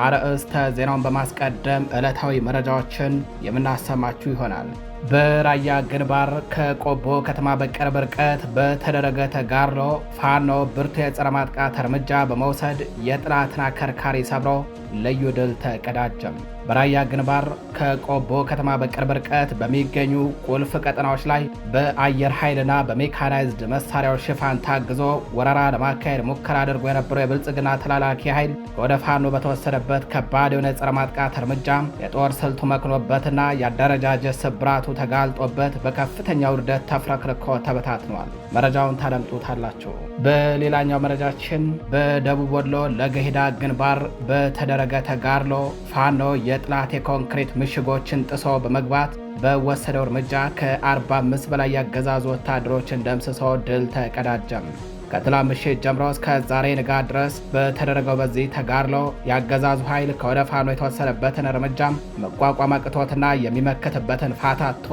አርዕስተ ዜናውን በማስቀደም ዕለታዊ መረጃዎችን የምናሰማችሁ ይሆናል። በራያ ግንባር ከቆቦ ከተማ በቅርብ ርቀት በተደረገ ተጋድሎ ፋኖ ብርቱ የጸረ ማጥቃት እርምጃ በመውሰድ የጠላትን አከርካሪ ሰብሮ ልዩ ድል ተቀዳጀም። በራያ ግንባር ከቆቦ ከተማ በቅርብ ርቀት በሚገኙ ቁልፍ ቀጠናዎች ላይ በአየር ኃይልና በሜካናይዝድ መሳሪያዎች ሽፋን ታግዞ ወረራ ለማካሄድ ሙከራ አድርጎ የነበረው የብልጽግና ተላላኪ ኃይል ወደ ፋኖ በተወሰደበት ከባድ የሆነ የጸረ ማጥቃት እርምጃ የጦር ስልቱ መክኖበትና የአደረጃጀት ስብራቱ ተጋልጦበት በከፍተኛ ውርደት ተፍረክርኮ ተበታትኗል። መረጃውን ታደምጡታላችሁ። በሌላኛው መረጃችን በደቡብ ወሎ ለገሂዳ ግንባር በተደረገ ተጋድሎ ፋኖ የጠላት የኮንክሪት ምሽጎችን ጥሶ በመግባት በወሰደው እርምጃ ከ45 በላይ ያገዛዙ ወታደሮችን ደምስሶ ድል ተቀዳጀም። ከትላንት ምሽት ጀምሮ እስከ ዛሬ ንጋት ድረስ በተደረገው በዚህ ተጋድሎ ያገዛዙ ኃይል ከወደ ፋኖ የተወሰደበትን እርምጃም መቋቋም አቅቶትና የሚመክትበትን ፋታ አጥቶ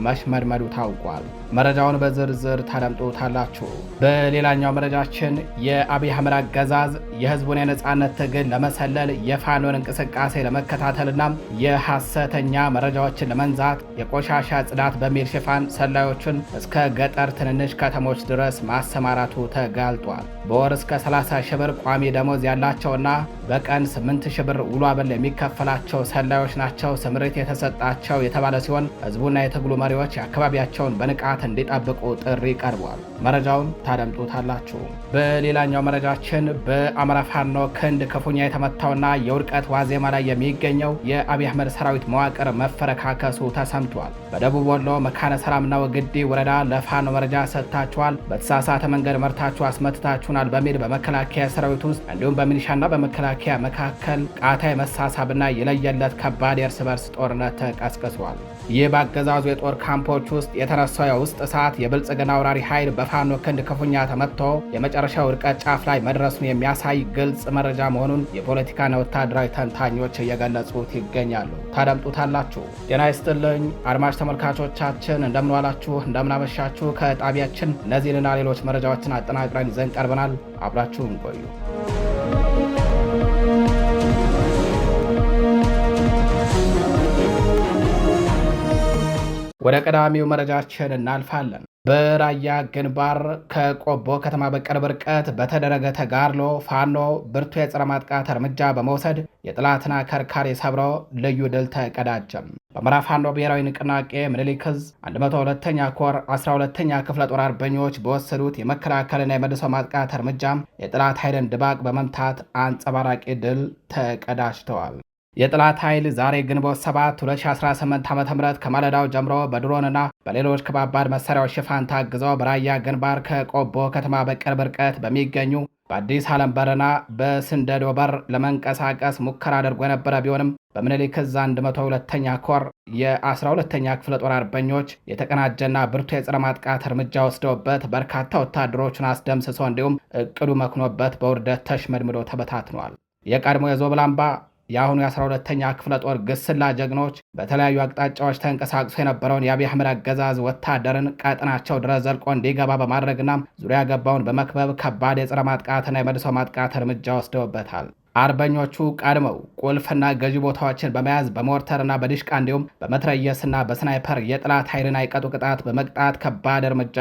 መሽመድመዱ ታውቋል። መረጃውን በዝርዝር ታደምጡታላችሁ። በሌላኛው መረጃችን የአብይ አህመድ አገዛዝ የህዝቡን የነጻነት ትግል ለመሰለል የፋኖን እንቅስቃሴ ለመከታተልና የሐሰተኛ መረጃዎችን ለመንዛት የቆሻሻ ጽዳት በሚል ሽፋን ሰላዮቹን እስከ ገጠር ትንንሽ ከተሞች ድረስ ማሰማራቱ ተጋልጧል። በወር እስከ 30 ሺህ ብር ቋሚ ደሞዝ ያላቸውና በቀን 8 ሺህ ብር ውሎ አበል የሚከፈላቸው ሰላዮች ናቸው ስምሪት የተሰጣቸው የተባለ ሲሆን ህዝቡና የትግሉ መሪዎች የአካባቢያቸውን በንቃት እንዲጠብቁ ጥሪ ቀርቧል። መረጃውን ታደምጡታላችሁ። በሌላኛው መረጃችን በአማራ ፋኖ ክንድ ክፉኛ የተመታውና የውድቀት ዋዜማ ላይ የሚገኘው የአብይ አህመድ ሰራዊት መዋቅር መፈረካከሱ ተሰምቷል። በደቡብ ወሎ መካነ ሰላምና ወግዲ ወረዳ ለፋኖ መረጃ ሰጥታችኋል፣ በተሳሳተ መንገድ መርታችሁ አስመትታችሁናል በሚል በመከላከያ ሰራዊት ውስጥ እንዲሁም በሚሊሻና በመከላከያ መካከል ቃታ የመሳሳብና የለየለት ከባድ የእርስ በርስ ጦርነት ተቀስቅሷል። ይህ በአገዛዙ የጦር ካምፖች ውስጥ የተነሳው የውስጥ እሳት የብልጽግና አውራሪ ኃይል በፋኖ ክንድ ክፉኛ ተመትቶ የመጨረሻው ውድቀት ጫፍ ላይ መድረሱን የሚያሳይ ግልጽ መረጃ መሆኑን የፖለቲካና ወታደራዊ ተንታኞች እየገለጹት ይገኛሉ። ታደምጡታላችሁ። ጤና ይስጥልኝ አድማጭ ተመልካቾቻችን፣ እንደምንዋላችሁ እንደምናመሻችሁ። ከጣቢያችን እነዚህንና ሌሎች መረጃዎችን አጠናቅረን ይዘን ቀርበናል። አብራችሁን ቆዩ። ወደ ቀዳሚው መረጃችን እናልፋለን። በራያ ግንባር ከቆቦ ከተማ በቅርብ ርቀት በተደረገ ተጋድሎ ፋኖ ብርቱ የጸረ ማጥቃት እርምጃ በመውሰድ የጠላትን አከርካሪ ሰብሮ ልዩ ድል ተቀዳጀም። በአማራ ፋኖ ብሔራዊ ንቅናቄ ምኒልክ ዕዝ 102ኛ ኮር 12ኛ ክፍለ ጦር አርበኞች በወሰዱት የመከላከልና የመልሶ ማጥቃት እርምጃም የጠላት ኃይልን ድባቅ በመምታት አንጸባራቂ ድል ተቀዳጅተዋል። የጠላት ኃይል ዛሬ ግንቦት 7 2018 ዓ.ም ከማለዳው ጀምሮ በድሮንና በሌሎች ከባባድ መሳሪያዎች ሽፋን ታግዘው በራያ ግንባር ከቆቦ ከተማ በቅርብ ርቀት በሚገኙ በአዲስ ዓለም በርና በስንደዶ በር ለመንቀሳቀስ ሙከራ አድርጎ የነበረ ቢሆንም በምኒልክ ዕዝ 102ኛ ኮር የ12ኛ ክፍለ ጦር አርበኞች የተቀናጀና ብርቱ የጸረ ማጥቃት እርምጃ ወስደውበት በርካታ ወታደሮችን አስደምስሶ እንዲሁም እቅዱ መክኖበት በውርደት ተሽመድምዶ ተበታትኗል። የቀድሞ የዞብላምባ የአሁኑ የ12ኛ ክፍለ ጦር ግስላ ጀግኖች በተለያዩ አቅጣጫዎች ተንቀሳቅሶ የነበረውን የአብይ አህመድ አገዛዝ ወታደርን ቀጠናቸው ድረስ ዘልቆ እንዲገባ በማድረግና ዙሪያ ገባውን በመክበብ ከባድ የጸረ ማጥቃትና የመልሶ ማጥቃት እርምጃ ወስደውበታል። አርበኞቹ ቀድመው ቁልፍና ገዢ ቦታዎችን በመያዝ በሞርተርና በዲሽቃ እንዲሁም በመትረየስና በስናይፐር የጠላት ኃይልን አይቀጡ ቅጣት በመቅጣት ከባድ እርምጃ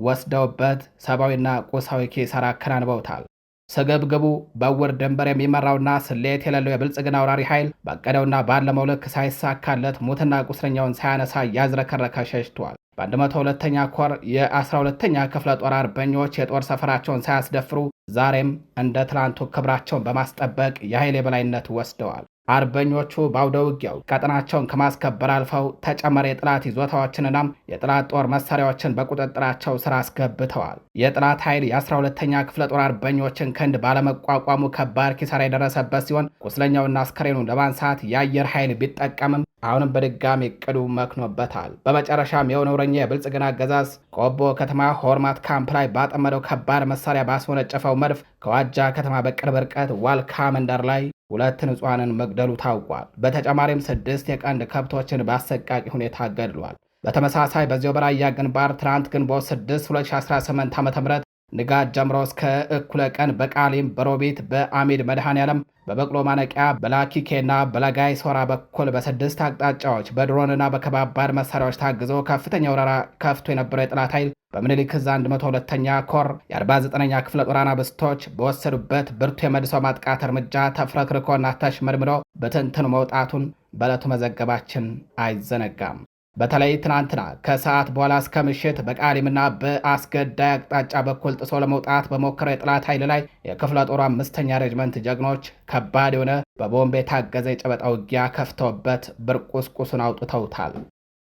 ወስደውበት ሰብአዊና ቁሳዊ ኪሳራ አከናንበውታል። ስግብግቡ በውር ድንበር የሚመራውና ስሌት የሌለው የብልጽግና አውራሪ ኃይል ባቀደውና ባለመው ልክ ሳይሳካለት ሙትና ቁስለኛውን ሳያነሳ ያዝረከረከ ሸሽቷል። በ102ኛ ኮር የ12ኛ ክፍለ ጦር አርበኞች የጦር ሰፈራቸውን ሳያስደፍሩ ዛሬም እንደ ትላንቱ ክብራቸውን በማስጠበቅ የኃይል የበላይነት ወስደዋል። አርበኞቹ በአውደ ውጊያው ቀጠናቸውን ከማስከበር አልፈው ተጨማሪ የጠላት ይዞታዎችንና የጠላት ጦር መሳሪያዎችን በቁጥጥራቸው ስር አስገብተዋል። የጠላት ኃይል የ12ኛ ክፍለ ጦር አርበኞችን ክንድ ባለመቋቋሙ ከባድ ኪሳራ የደረሰበት ሲሆን ቁስለኛውና አስከሬኑን ለማንሳት የአየር ኃይል ቢጠቀምም አሁንም በድጋሚ እቅዱ መክኖበታል። በመጨረሻም የነውረኛ የብልጽግና አገዛዝ ቆቦ ከተማ ሆርማት ካምፕ ላይ ባጠመደው ከባድ መሳሪያ ባስወነጨፈው መድፍ ከዋጃ ከተማ በቅርብ ርቀት ዋልካ መንደር ላይ 2 ንጹሃንን መግደሉ ታውቋል። በተጨማሪም 6 የቀንድ ከብቶችን በአሰቃቂ ሁኔታ ገድሏል። በተመሳሳይ በዚያው በራያ ግንባር ትናንት ግንቦት 6 2018 ዓ.ም ንጋት ጀምሮ እስከ እኩለ ቀን በቃሊም፣ በሮቢት፣ በአሚድ መድኃኔዓለም፣ በበቅሎ ማነቂያ፣ በላኪኬና በለጋይ ሶራ በኩል በ6 አቅጣጫዎች በድሮንና በከባባድ መሳሪያዎች ታግዞ ከፍተኛ ወረራ ከፍቶ የነበረው የጠላት ኃይል በምኒልክ ዕዝ 102ኛ ኮር የ49ኛ ክፍለ ጦር አናብስቶች በወሰዱበት ብርቱ የመልሶ ማጥቃት እርምጃ ተፍረክርኮና ተሽመድምዶ በትንትኑ መውጣቱን በዕለቱ መዘገባችን አይዘነጋም። በተለይ ትናንትና ከሰዓት በኋላ እስከ ምሽት በቃሊምና በአስገዳይ አቅጣጫ በኩል ጥሶ ለመውጣት በሞከረው የጠላት ኃይል ላይ የክፍለ ጦሩ 5ኛ ሬጅመንት ጀግኖች ከባድ የሆነ በቦምብ የታገዘ የጨበጣ ውጊያ ከፍተውበት ብርቁስቁሱን አውጥተውታል።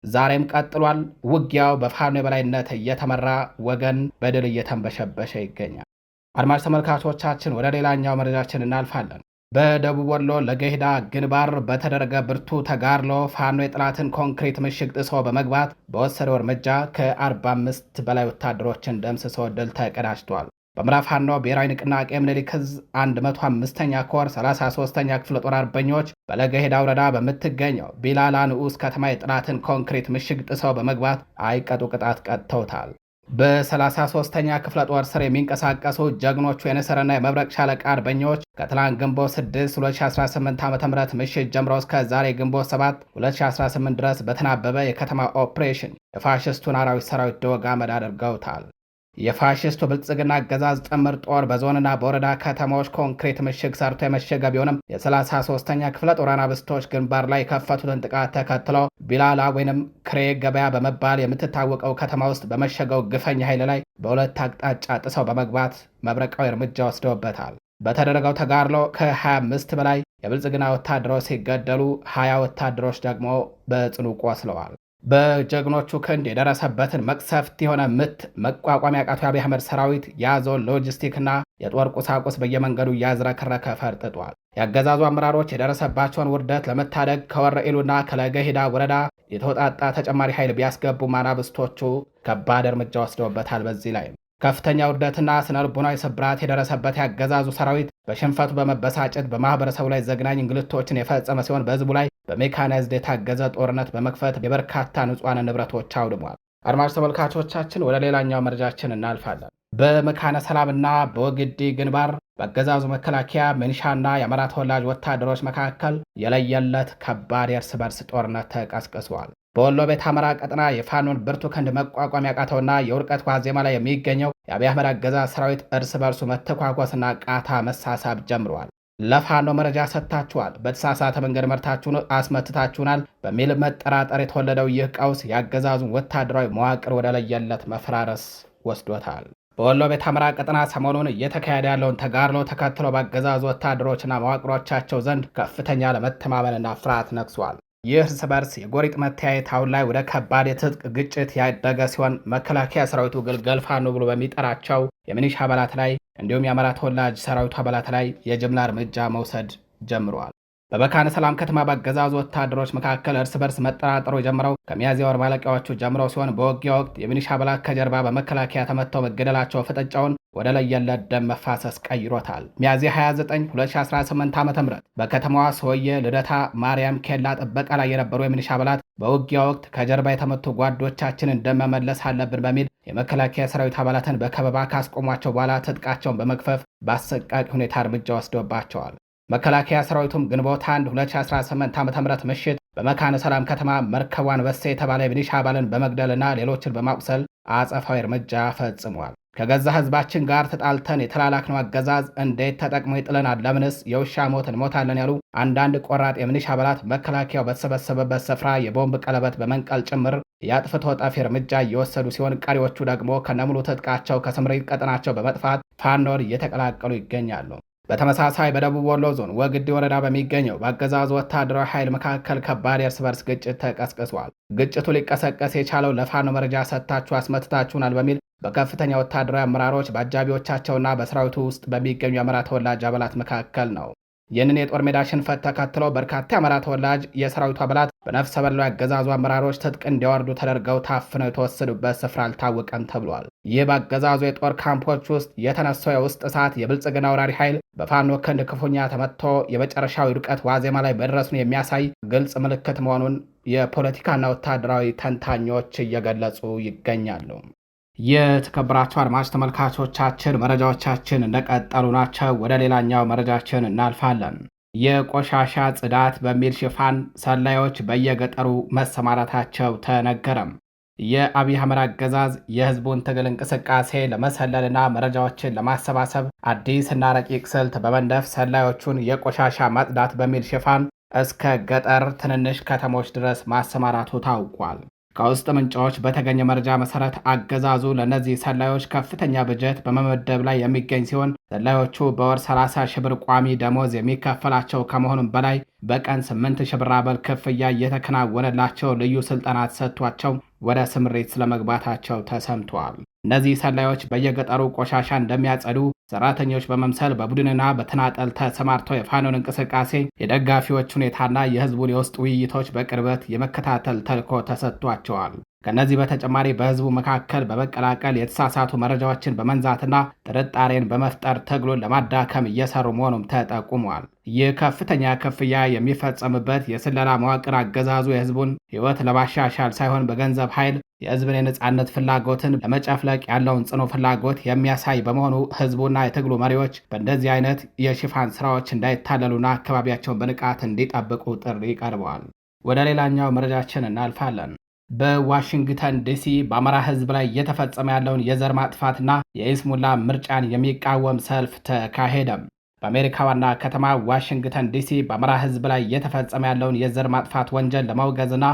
ዛሬም ቀጥሏል። ውጊያው በፋኖ የበላይነት እየተመራ ወገን በድል እየተንበሸበሸ ይገኛል። አድማጭ ተመልካቾቻችን ወደ ሌላኛው መረጃችን እናልፋለን። በደቡብ ወሎ ለገሂዳ ግንባር በተደረገ ብርቱ ተጋድሎ ፋኖ የጠላትን ኮንክሪት ምሽግ ጥሶ በመግባት በወሰደው እርምጃ ከ45 በላይ ወታደሮችን ደምስሶ ድል ተቀዳጅቷል። በምዕራብ ፋኖ ብሔራዊ ንቅናቄ ምኒልክ ዕዝ 105ኛ ኮር 33ኛ ክፍለ ጦር አርበኞች በለገሂዳ ወረዳ በምትገኘው ቢላላ ንዑስ ከተማ የጠላትን ኮንክሪት ምሽግ ጥሰው በመግባት አይቀጡ ቅጣት ቀጥተውታል። በ33ኛ ክፍለ ጦር ስር የሚንቀሳቀሱ ጀግኖቹ የንስርና የመብረቅ ሻለቃ አርበኞች ከትላንት ግንቦት 6 2018 ዓ.ም ምሽት ጀምሮ እስከ ዛሬ ግንቦት 7 2018 ድረስ በተናበበ የከተማ ኦፕሬሽን የፋሽስቱን አራዊት ሰራዊት ደወጋ አመድ አድርገውታል። የፋሽስቱ ብልጽግና አገዛዝ ጥምር ጦር በዞንና በወረዳ ከተሞች ኮንክሪት ምሽግ ሰርቶ የመሸገ ቢሆንም የ33ኛ ክፍለ ጦር አናብስቶች ግንባር ላይ የከፈቱትን ጥቃት ተከትሎ ቢላላ ወይንም ክሬ ገበያ በመባል የምትታወቀው ከተማ ውስጥ በመሸገው ግፈኛ ኃይል ላይ በሁለት አቅጣጫ ጥሰው በመግባት መብረቃዊ እርምጃ ወስደውበታል። በተደረገው ተጋድሎ ከ25 በላይ የብልጽግና ወታደሮች ሲገደሉ 20 ወታደሮች ደግሞ በጽኑ ቆስለዋል። በጀግኖቹ ክንድ የደረሰበትን መቅሰፍት የሆነ ምት መቋቋም ያቃተው የአብይ አህመድ ሰራዊት የያዘውን ሎጂስቲክና የጦር ቁሳቁስ በየመንገዱ እያዝረከረከ ፈርጥጧል። የአገዛዙ አመራሮች የደረሰባቸውን ውርደት ለመታደግ ከወረኢሉና ከለገሂዳ ወረዳ የተወጣጣ ተጨማሪ ኃይል ቢያስገቡም አናብስቶቹ ከባድ እርምጃ ወስደውበታል። በዚህ ላይ ከፍተኛ ውርደትና ስነልቦናዊ ስብራት የደረሰበት ያገዛዙ ሰራዊት በሽንፈቱ በመበሳጨት በማህበረሰቡ ላይ ዘግናኝ እንግልቶችን የፈጸመ ሲሆን በህዝቡ ላይ በሜካናይዝድ የታገዘ ጦርነት በመክፈት የበርካታ ንጹሃን ንብረቶች አውድሟል። አድማጭ ተመልካቾቻችን ወደ ሌላኛው መረጃችን እናልፋለን። በመካነ ሰላምና በወግዲ ግንባር በአገዛዙ መከላከያ ሚኒሻና የአማራ ተወላጅ ወታደሮች መካከል የለየለት ከባድ የእርስ በርስ ጦርነት ተቀስቅሷል። በወሎ ቤት አማራ ቀጠና የፋኖን ብርቱ ክንድ መቋቋም ያቃተውና የውድቀት ዋዜማ ላይ የሚገኘው የአብይ አህመድ አገዛዝ ሰራዊት እርስ በርሱ መተኳኮስና ቃታ መሳሳብ ጀምሯል። ለፋኖ መረጃ ሰጥታችኋል፣ በተሳሳተ መንገድ መርታችሁን አስመትታችሁናል በሚል መጠራጠር የተወለደው ይህ ቀውስ የአገዛዙን ወታደራዊ መዋቅር ወደ ለየለት መፈራረስ ወስዶታል። በወሎ ቤት አማራ ቀጠና ሰሞኑን እየተካሄደ ያለውን ተጋድሎ ተከትሎ በአገዛዙ ወታደሮችና መዋቅሮቻቸው ዘንድ ከፍተኛ ለመተማመንና ፍርሃት ነግሷል። ይህ እርስ በርስ የጎሪጥ መተያየት አሁን ላይ ወደ ከባድ የትጥቅ ግጭት ያደገ ሲሆን መከላከያ ሰራዊቱ ግልገል ፋኖ ብሎ በሚጠራቸው የሚኒሻ አባላት ላይ እንዲሁም የአማራ ተወላጅ ሰራዊቱ አባላት ላይ የጅምላ እርምጃ መውሰድ ጀምረዋል። በመካነ ሰላም ከተማ በአገዛዙ ወታደሮች መካከል እርስ በርስ መጠራጠሩ የጀመረው ከሚያዝያ ወር ማለቂያዎቹ ጀምረው ሲሆን በውጊያ ወቅት የሚኒሻ አባላት ከጀርባ በመከላከያ ተመተው መገደላቸው ፍጥጫውን ወደ ለየለት ደም መፋሰስ ቀይሮታል። ሚያዝያ 29 2018 ዓ.ም በከተማዋ ሶየ ልደታ ማርያም ኬላ ጥበቃ ላይ የነበሩ የሚኒሻ አባላት በውጊያ ወቅት ከጀርባ የተመቱ ጓዶቻችንን ደም መመለስ አለብን በሚል የመከላከያ ሰራዊት አባላትን በከበባ ካስቆሟቸው በኋላ ትጥቃቸውን በመግፈፍ በአሰቃቂ ሁኔታ እርምጃ ወስዶባቸዋል። መከላከያ ሰራዊቱም ግንቦት 1 2018 ዓ.ም ምሽት በመካነ ሰላም ከተማ መርከቧን በሴ የተባለ የሚኒሻ አባልን በመግደልና ሌሎችን በማቁሰል አጸፋዊ እርምጃ ፈጽሟል። ከገዛ ህዝባችን ጋር ተጣልተን የተላላክነው አገዛዝ እንዴት ተጠቅሞ ይጥለናል? ለምንስ የውሻ ሞት እንሞታለን? ያሉ አንዳንድ ቆራጥ የሚኒሻ አባላት መከላከያው በተሰበሰበበት ስፍራ የቦምብ ቀለበት በመንቀል ጭምር የአጥፍቶ ጠፊ እርምጃ እየወሰዱ ሲሆን ቀሪዎቹ ደግሞ ከነሙሉ ትጥቃቸው ከስምሪት ቀጠናቸው በመጥፋት ፋኖን እየተቀላቀሉ ይገኛሉ። በተመሳሳይ በደቡብ ወሎ ዞን ወግዲ ወረዳ በሚገኘው በአገዛዙ ወታደራዊ ኃይል መካከል ከባድ የእርስ በርስ ግጭት ተቀስቅሷል። ግጭቱ ሊቀሰቀስ የቻለው ለፋኖ መረጃ ሰጥታችሁ አስመትታችሁናል በሚል በከፍተኛ ወታደራዊ አመራሮች በአጃቢዎቻቸውና በሰራዊቱ ውስጥ በሚገኙ የአማራ ተወላጅ አባላት መካከል ነው። ይህንን የጦር ሜዳ ሽንፈት ተከትሎ በርካታ የአማራ ተወላጅ የሰራዊቱ አባላት በነፍሰ በላው ያገዛዙ አመራሮች ትጥቅ እንዲያወርዱ ተደርገው ታፍነው የተወሰዱበት ስፍራ አልታወቀም ተብሏል። ይህ በአገዛዙ የጦር ካምፖች ውስጥ የተነሳው የውስጥ እሳት የብልጽግና ወራሪ ኃይል በፋኖ ክንድ ክፉኛ ተመትቶ የመጨረሻዊ ውድቀት ዋዜማ ላይ መድረሱን የሚያሳይ ግልጽ ምልክት መሆኑን የፖለቲካና ወታደራዊ ተንታኞች እየገለጹ ይገኛሉ። የተከበራችሁ አድማጭ ተመልካቾቻችን መረጃዎቻችን እንደቀጠሉ ናቸው። ወደ ሌላኛው መረጃችን እናልፋለን። የቆሻሻ ጽዳት በሚል ሽፋን ሰላዮች በየገጠሩ መሰማራታቸው ተነገረም። የአብይ አህመድ አገዛዝ የህዝቡን ትግል እንቅስቃሴ ለመሰለልና መረጃዎችን ለማሰባሰብ አዲስና ረቂቅ ስልት በመንደፍ ሰላዮቹን የቆሻሻ ማጽዳት በሚል ሽፋን እስከ ገጠር ትንንሽ ከተሞች ድረስ ማሰማራቱ ታውቋል። ከውስጥ ምንጮች በተገኘ መረጃ መሰረት አገዛዙ ለእነዚህ ሰላዮች ከፍተኛ በጀት በመመደብ ላይ የሚገኝ ሲሆን ሰላዮቹ በወር 30 ሺህ ብር ቋሚ ደሞዝ የሚከፈላቸው ከመሆኑም በላይ በቀን 8 ሺህ ብር አበል ክፍያ እየተከናወነላቸው ልዩ ስልጠና ተሰጥቷቸው ወደ ስምሪት ስለመግባታቸው ተሰምቷል። እነዚህ ሰላዮች በየገጠሩ ቆሻሻ እንደሚያጸዱ ሰራተኞች በመምሰል በቡድንና በተናጠል ተሰማርተው የፋኖን እንቅስቃሴ፣ የደጋፊዎች ሁኔታና የህዝቡን የውስጥ ውይይቶች በቅርበት የመከታተል ተልዕኮ ተሰጥቷቸዋል። ከነዚህ በተጨማሪ በህዝቡ መካከል በመቀላቀል የተሳሳቱ መረጃዎችን በመንዛትና ጥርጣሬን በመፍጠር ትግሉን ለማዳከም እየሰሩ መሆኑም ተጠቁሟል። ይህ ከፍተኛ ክፍያ የሚፈጸምበት የስለላ መዋቅር አገዛዙ የህዝቡን ህይወት ለማሻሻል ሳይሆን በገንዘብ ኃይል የህዝብን የነጻነት ፍላጎትን ለመጨፍለቅ ያለውን ጽኑ ፍላጎት የሚያሳይ በመሆኑ ህዝቡና የትግሉ መሪዎች በእንደዚህ አይነት የሽፋን ስራዎች እንዳይታለሉና አካባቢያቸውን በንቃት እንዲጠብቁ ጥሪ ቀርበዋል። ወደ ሌላኛው መረጃችን እናልፋለን። በዋሽንግተን ዲሲ በአማራ ህዝብ ላይ እየተፈጸመ ያለውን የዘር ማጥፋትና የይስሙላ ምርጫን የሚቃወም ሰልፍ ተካሄደም። በአሜሪካ ዋና ከተማ ዋሽንግተን ዲሲ በአማራ ህዝብ ላይ እየተፈጸመ ያለውን የዘር ማጥፋት ወንጀል ለማውገዝና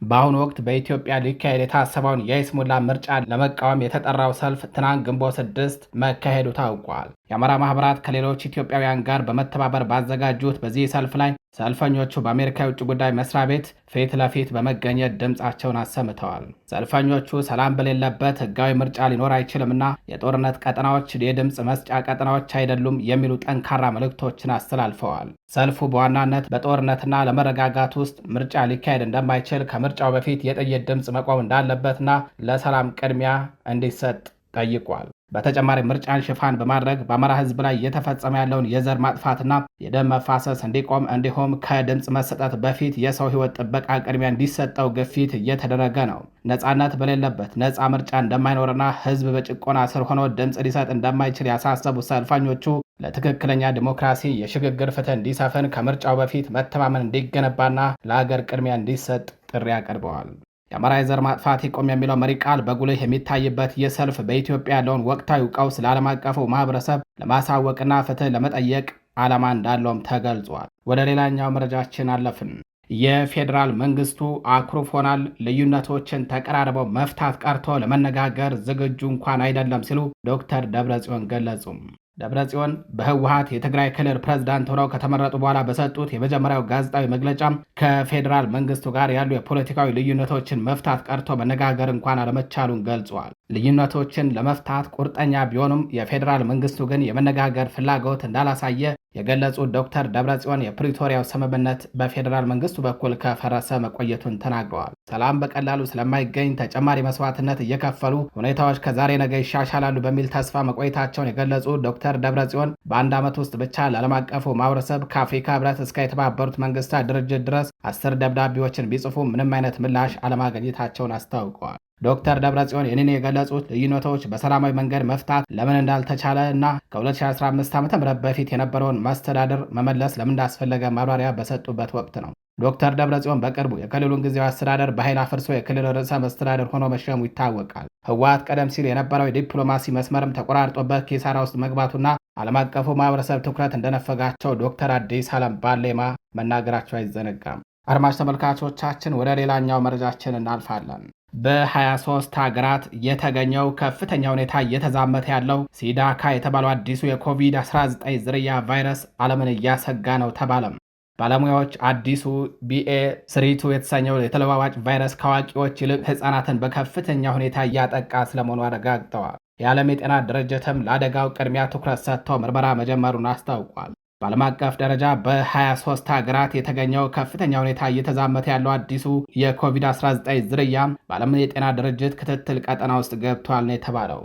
በአሁኑ ወቅት በኢትዮጵያ ሊካሄድ የታሰበውን የይስሙላ ምርጫ ለመቃወም የተጠራው ሰልፍ ትናንት ግንቦት 6 መካሄዱ ታውቋል። የአማራ ማህበራት ከሌሎች ኢትዮጵያውያን ጋር በመተባበር ባዘጋጁት በዚህ ሰልፍ ላይ ሰልፈኞቹ በአሜሪካ የውጭ ጉዳይ መስሪያ ቤት ፊት ለፊት በመገኘት ድምፃቸውን አሰምተዋል። ሰልፈኞቹ ሰላም በሌለበት ህጋዊ ምርጫ ሊኖር አይችልምና የጦርነት ቀጠናዎች የድምፅ መስጫ ቀጠናዎች አይደሉም የሚሉ ጠንካራ መልእክቶችን አስተላልፈዋል። ሰልፉ በዋናነት በጦርነትና ለመረጋጋት ውስጥ ምርጫ ሊካሄድ እንደማይችል፣ ከምርጫው በፊት የጥይት ድምፅ መቆም እንዳለበትና ለሰላም ቅድሚያ እንዲሰጥ ጠይቋል። በተጨማሪ ምርጫን ሽፋን በማድረግ በአማራ ህዝብ ላይ እየተፈጸመ ያለውን የዘር ማጥፋትና የደም መፋሰስ እንዲቆም እንዲሁም ከድምፅ መሰጠት በፊት የሰው ህይወት ጥበቃ ቅድሚያ እንዲሰጠው ግፊት እየተደረገ ነው። ነጻነት በሌለበት ነጻ ምርጫ እንደማይኖርና ህዝብ በጭቆና ስር ሆኖ ድምፅ ሊሰጥ እንደማይችል ያሳሰቡ ሰልፈኞቹ ለትክክለኛ ዲሞክራሲ የሽግግር ፍትህ እንዲሰፍን፣ ከምርጫው በፊት መተማመን እንዲገነባና ለሀገር ቅድሚያ እንዲሰጥ ጥሪ አቅርበዋል። የአማራ የዘር ማጥፋት ይቆም የሚለው መሪ ቃል በጉልህ የሚታይበት ይህ ሰልፍ በኢትዮጵያ ያለውን ወቅታዊ ቀውስ ለዓለም አቀፉ ማህበረሰብ ለማሳወቅና ፍትህ ለመጠየቅ ዓላማ እንዳለውም ተገልጿል። ወደ ሌላኛው መረጃችን አለፍን። የፌዴራል መንግስቱ አኩርፎናል፣ ልዩነቶችን ተቀራርበው መፍታት ቀርቶ ለመነጋገር ዝግጁ እንኳን አይደለም ሲሉ ዶክተር ደብረጽዮን ገለጹም። ደብረጽዮን በህወሓት የትግራይ ክልል ፕሬዝዳንት ሆነው ከተመረጡ በኋላ በሰጡት የመጀመሪያው ጋዜጣዊ መግለጫም ከፌዴራል መንግስቱ ጋር ያሉ የፖለቲካዊ ልዩነቶችን መፍታት ቀርቶ መነጋገር እንኳን አለመቻሉን ገልጿል። ልዩነቶችን ለመፍታት ቁርጠኛ ቢሆኑም የፌዴራል መንግስቱ ግን የመነጋገር ፍላጎት እንዳላሳየ የገለጹት ዶክተር ደብረጽዮን የፕሪቶሪያው ስምምነት በፌዴራል መንግስቱ በኩል ከፈረሰ መቆየቱን ተናግረዋል። ሰላም በቀላሉ ስለማይገኝ ተጨማሪ መስዋዕትነት እየከፈሉ ሁኔታዎች ከዛሬ ነገ ይሻሻላሉ በሚል ተስፋ መቆየታቸውን የገለጹት ዶክተር ደብረጽዮን በአንድ ዓመት ውስጥ ብቻ ለዓለም አቀፉ ማህበረሰብ ከአፍሪካ ህብረት እስከ የተባበሩት መንግስታት ድርጅት ድረስ 10 ደብዳቤዎችን ቢጽፉ ምንም አይነት ምላሽ አለማግኘታቸውን አስታውቀዋል። ዶክተር ደብረጽዮን ይህንን የገለጹት ልዩነቶች በሰላማዊ መንገድ መፍታት ለምን እንዳልተቻለ እና ከ2015 ዓ.ም በፊት የነበረውን መስተዳድር መመለስ ለምን እንዳስፈለገ ማብራሪያ በሰጡበት ወቅት ነው። ዶክተር ደብረጽዮን በቅርቡ የክልሉን ጊዜያዊ አስተዳደር በኃይል አፍርሶ የክልል ርዕሰ መስተዳድር ሆኖ መሸሙ ይታወቃል። ህወሓት ቀደም ሲል የነበረው የዲፕሎማሲ መስመርም ተቆራርጦበት ኪሳራ ውስጥ መግባቱና ዓለም አቀፉ ማህበረሰብ ትኩረት እንደነፈጋቸው ዶክተር አዲስ ዓለም ባሌማ መናገራቸው አይዘነጋም። አድማጭ ተመልካቾቻችን ወደ ሌላኛው መረጃችን እናልፋለን። በ23 ሀገራት የተገኘው ከፍተኛ ሁኔታ እየተዛመተ ያለው ሲዳካ የተባለው አዲሱ የኮቪድ-19 ዝርያ ቫይረስ ዓለምን እያሰጋ ነው ተባለም። ባለሙያዎች አዲሱ BA.3 የተሰኘው የተለዋዋጭ ቫይረስ ከአዋቂዎች ይልቅ ህፃናትን በከፍተኛ ሁኔታ እያጠቃ ስለመሆኑ አረጋግጠዋል። የዓለም የጤና ድርጅትም ለአደጋው ቅድሚያ ትኩረት ሰጥቶ ምርመራ መጀመሩን አስታውቋል። በዓለም አቀፍ ደረጃ በ23 ሀገራት የተገኘው ከፍተኛ ሁኔታ እየተዛመተ ያለው አዲሱ የኮቪድ-19 ዝርያ በዓለም የጤና ድርጅት ክትትል ቀጠና ውስጥ ገብቷል ነው የተባለው።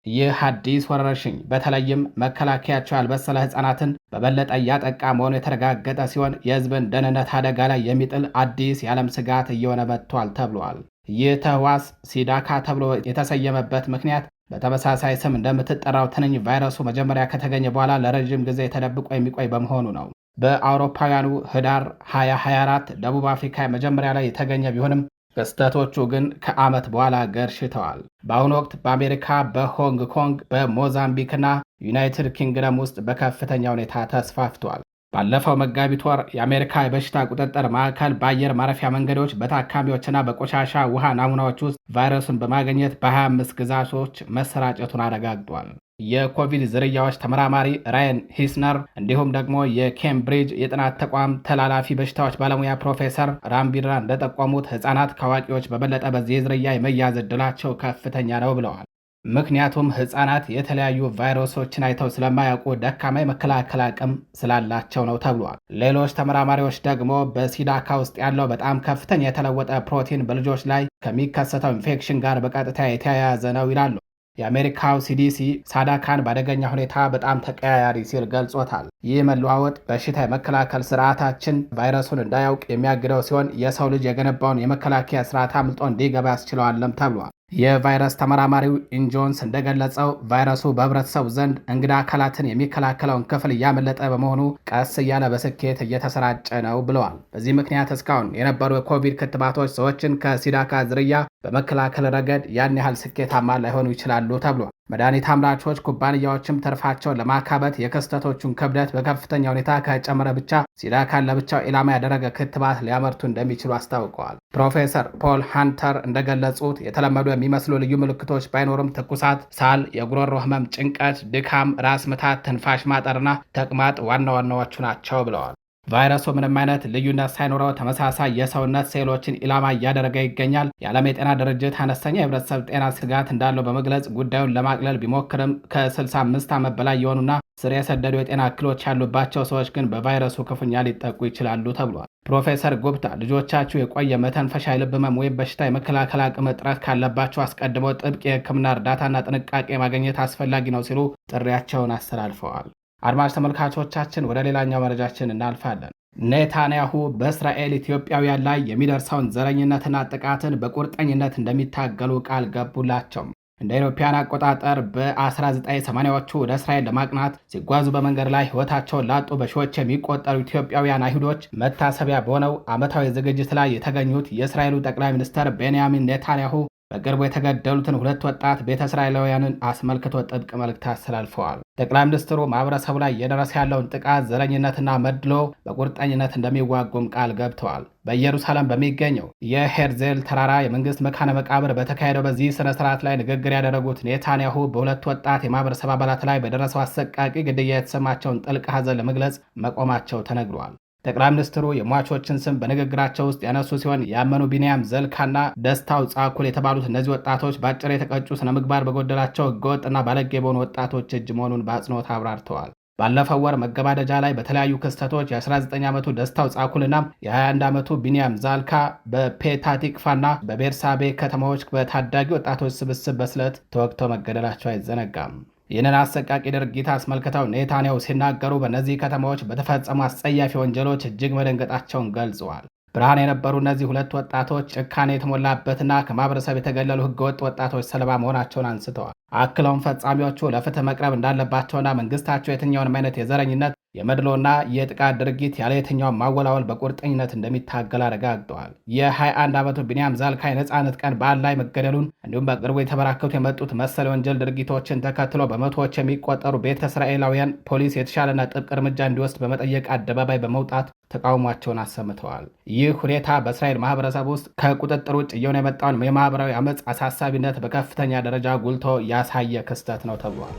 ይህ አዲስ ወረርሽኝ በተለይም መከላከያቸው ያልበሰለ ህፃናትን በበለጠ እያጠቃ መሆኑ የተረጋገጠ ሲሆን የህዝብን ደህንነት አደጋ ላይ የሚጥል አዲስ የዓለም ስጋት እየሆነ መጥቷል ተብሏል። ይህ ተህዋስ ሲዳካ ተብሎ የተሰየመበት ምክንያት በተመሳሳይ ስም እንደምትጠራው ትንኝ ቫይረሱ መጀመሪያ ከተገኘ በኋላ ለረዥም ጊዜ ተደብቆ የሚቆይ በመሆኑ ነው። በአውሮፓውያኑ ህዳር 2024 ደቡብ አፍሪካ መጀመሪያ ላይ የተገኘ ቢሆንም ክስተቶቹ ግን ከዓመት በኋላ ገርሽተዋል። በአሁኑ ወቅት በአሜሪካ፣ በሆንግ ኮንግ፣ በሞዛምቢክና ዩናይትድ ኪንግደም ውስጥ በከፍተኛ ሁኔታ ተስፋፍቷል። ባለፈው መጋቢት ወር የአሜሪካ የበሽታ ቁጥጥር ማዕከል በአየር ማረፊያ መንገዶች፣ በታካሚዎችና በቆሻሻ ውሃ ናሙናዎች ውስጥ ቫይረሱን በማግኘት በ25 ግዛቶች መሰራጨቱን አረጋግጧል። የኮቪድ ዝርያዎች ተመራማሪ ራያን ሂስነር እንዲሁም ደግሞ የኬምብሪጅ የጥናት ተቋም ተላላፊ በሽታዎች ባለሙያ ፕሮፌሰር ራምቢራ እንደጠቆሙት ሕፃናት ከአዋቂዎች በበለጠ በዚህ ዝርያ የመያዝ ዕድላቸው ከፍተኛ ነው ብለዋል። ምክንያቱም ሕፃናት የተለያዩ ቫይረሶችን አይተው ስለማያውቁ ደካማ የመከላከል አቅም ስላላቸው ነው ተብሏል። ሌሎች ተመራማሪዎች ደግሞ በሲዳካ ውስጥ ያለው በጣም ከፍተኛ የተለወጠ ፕሮቲን በልጆች ላይ ከሚከሰተው ኢንፌክሽን ጋር በቀጥታ የተያያዘ ነው ይላሉ። የአሜሪካው ሲዲሲ ሳዳካን በአደገኛ ሁኔታ በጣም ተቀያያሪ ሲል ገልጾታል። ይህ መለዋወጥ በሽታ የመከላከል ስርዓታችን ቫይረሱን እንዳያውቅ የሚያግደው ሲሆን የሰው ልጅ የገነባውን የመከላከያ ስርዓት አምልጦ እንዲገባ ያስችለዋልም ተብሏል። የቫይረስ ተመራማሪው ኢንጆንስ እንደገለጸው ቫይረሱ በህብረተሰቡ ዘንድ እንግዳ አካላትን የሚከላከለውን ክፍል እያመለጠ በመሆኑ ቀስ እያለ በስኬት እየተሰራጨ ነው ብለዋል። በዚህ ምክንያት እስካሁን የነበሩ የኮቪድ ክትባቶች ሰዎችን ከሲዳካ ዝርያ በመከላከል ረገድ ያን ያህል ስኬታማ ላይሆኑ ይችላሉ ተብሏል። መድኃኒት አምራቾች ኩባንያዎችም ተርፋቸውን ለማካበት የክስተቶቹን ክብደት በከፍተኛ ሁኔታ ከጨመረ ብቻ ሲዳካን ለብቻው ኢላማ ያደረገ ክትባት ሊያመርቱ እንደሚችሉ አስታውቀዋል። ፕሮፌሰር ፖል ሃንተር እንደገለጹት የተለመዱ የሚመስሉ ልዩ ምልክቶች ባይኖርም ትኩሳት፣ ሳል፣ የጉሮሮ ህመም፣ ጭንቀት፣ ድካም፣ ራስ ምታት፣ ትንፋሽ ማጠርና ተቅማጥ ዋና ዋናዎቹ ናቸው ብለዋል። ቫይረሱ ምንም አይነት ልዩነት ሳይኖረው ተመሳሳይ የሰውነት ሴሎችን ኢላማ እያደረገ ይገኛል። የዓለም የጤና ድርጅት አነስተኛ የህብረተሰብ ጤና ስጋት እንዳለው በመግለጽ ጉዳዩን ለማቅለል ቢሞክርም ከ65 ዓመት በላይ የሆኑና ስር የሰደዱ የጤና እክሎች ያሉባቸው ሰዎች ግን በቫይረሱ ክፉኛ ሊጠቁ ይችላሉ ተብሏል። ፕሮፌሰር ጉፕታ ልጆቻችሁ የቆየ መተንፈሻ፣ የልብ ህመም ወይም በሽታ የመከላከል አቅም እጥረት ካለባቸው አስቀድሞ ጥብቅ የህክምና እርዳታና ጥንቃቄ ማግኘት አስፈላጊ ነው ሲሉ ጥሪያቸውን አስተላልፈዋል። አድማጭ ተመልካቾቻችን ወደ ሌላኛው መረጃችን እናልፋለን። ኔታንያሁ በእስራኤል ኢትዮጵያውያን ላይ የሚደርሰውን ዘረኝነትና ጥቃትን በቁርጠኝነት እንደሚታገሉ ቃል ገቡላቸው። እንደ አውሮፓውያን አቆጣጠር በ1980ዎቹ ወደ እስራኤል ለማቅናት ሲጓዙ በመንገድ ላይ ህይወታቸውን ላጡ በሺዎች የሚቆጠሩ ኢትዮጵያውያን አይሁዶች መታሰቢያ በሆነው ዓመታዊ ዝግጅት ላይ የተገኙት የእስራኤሉ ጠቅላይ ሚኒስትር ቤንያሚን ኔታንያሁ በቅርቡ የተገደሉትን ሁለት ወጣት ቤተ እስራኤላውያንን አስመልክቶ ጥብቅ መልእክት አስተላልፈዋል። ጠቅላይ ሚኒስትሩ ማህበረሰቡ ላይ እየደረሰ ያለውን ጥቃት፣ ዘረኝነትና መድሎ በቁርጠኝነት እንደሚዋጉም ቃል ገብተዋል። በኢየሩሳሌም በሚገኘው የሄርዜል ተራራ የመንግስት መካነ መቃብር በተካሄደው በዚህ ስነ ስርዓት ላይ ንግግር ያደረጉት ኔታንያሁ በሁለት ወጣት የማህበረሰብ አባላት ላይ በደረሰው አሰቃቂ ግድያ የተሰማቸውን ጥልቅ ሐዘን ለመግለጽ መቆማቸው ተነግሯል። ጠቅላይ ሚኒስትሩ የሟቾችን ስም በንግግራቸው ውስጥ ያነሱ ሲሆን ያመኑ ቢንያም ዘልካና ደስታው ጻኩል የተባሉት እነዚህ ወጣቶች በአጭር የተቀጩ ስነ ምግባር በጎደላቸው ህገወጥና ባለጌ በሆኑ ወጣቶች እጅ መሆኑን በአጽንኦት አብራርተዋል። ባለፈው ወር መገባደጃ ላይ በተለያዩ ክስተቶች የ19 ዓመቱ ደስታው ጻኩልና የ21 ዓመቱ ቢንያም ዛልካ በፔታቲክፋና በቤርሳቤ ከተማዎች በታዳጊ ወጣቶች ስብስብ በስለት ተወግተው መገደላቸው አይዘነጋም። ይህንን አሰቃቂ ድርጊት አስመልክተው ኔታንያሁ ሲናገሩ በእነዚህ ከተማዎች በተፈጸሙ አስጸያፊ ወንጀሎች እጅግ መደንገጣቸውን ገልጸዋል። ብርሃን የነበሩ እነዚህ ሁለት ወጣቶች ጭካኔ የተሞላበትና ከማህበረሰብ የተገለሉ ህገወጥ ወጣቶች ሰለባ መሆናቸውን አንስተዋል። አክለውም ፈጻሚዎቹ ለፍትህ መቅረብ እንዳለባቸውና መንግስታቸው የትኛውንም አይነት የዘረኝነት የመድሎና የጥቃት ድርጊት ያለ የትኛውን ማወላወል በቁርጠኝነት እንደሚታገል አረጋግጠዋል። የ21 ዓመቱ ቢንያም ዛልካ የነጻነት ቀን በዓል ላይ መገደሉን እንዲሁም በቅርቡ የተበራከቱ የመጡት መሰል የወንጀል ድርጊቶችን ተከትሎ በመቶዎች የሚቆጠሩ ቤተ እስራኤላውያን ፖሊስ የተሻለና ጥብቅ እርምጃ እንዲወስድ በመጠየቅ አደባባይ በመውጣት ተቃውሟቸውን አሰምተዋል። ይህ ሁኔታ በእስራኤል ማህበረሰብ ውስጥ ከቁጥጥር ውጭ እየሆነ የመጣውን የማህበራዊ አመፅ አሳሳቢነት በከፍተኛ ደረጃ ጉልቶ ያሳየ ክስተት ነው ተብሏል።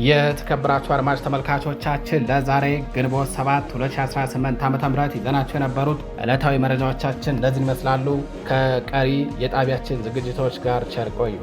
የተከበራችሁ አድማጭ ተመልካቾቻችን ለዛሬ ግንቦት 7 2018 ዓ.ም ይዘናቸው የነበሩት ዕለታዊ መረጃዎቻችን እንደዚህ ይመስላሉ። ከቀሪ የጣቢያችን ዝግጅቶች ጋር ቸር ቆዩ።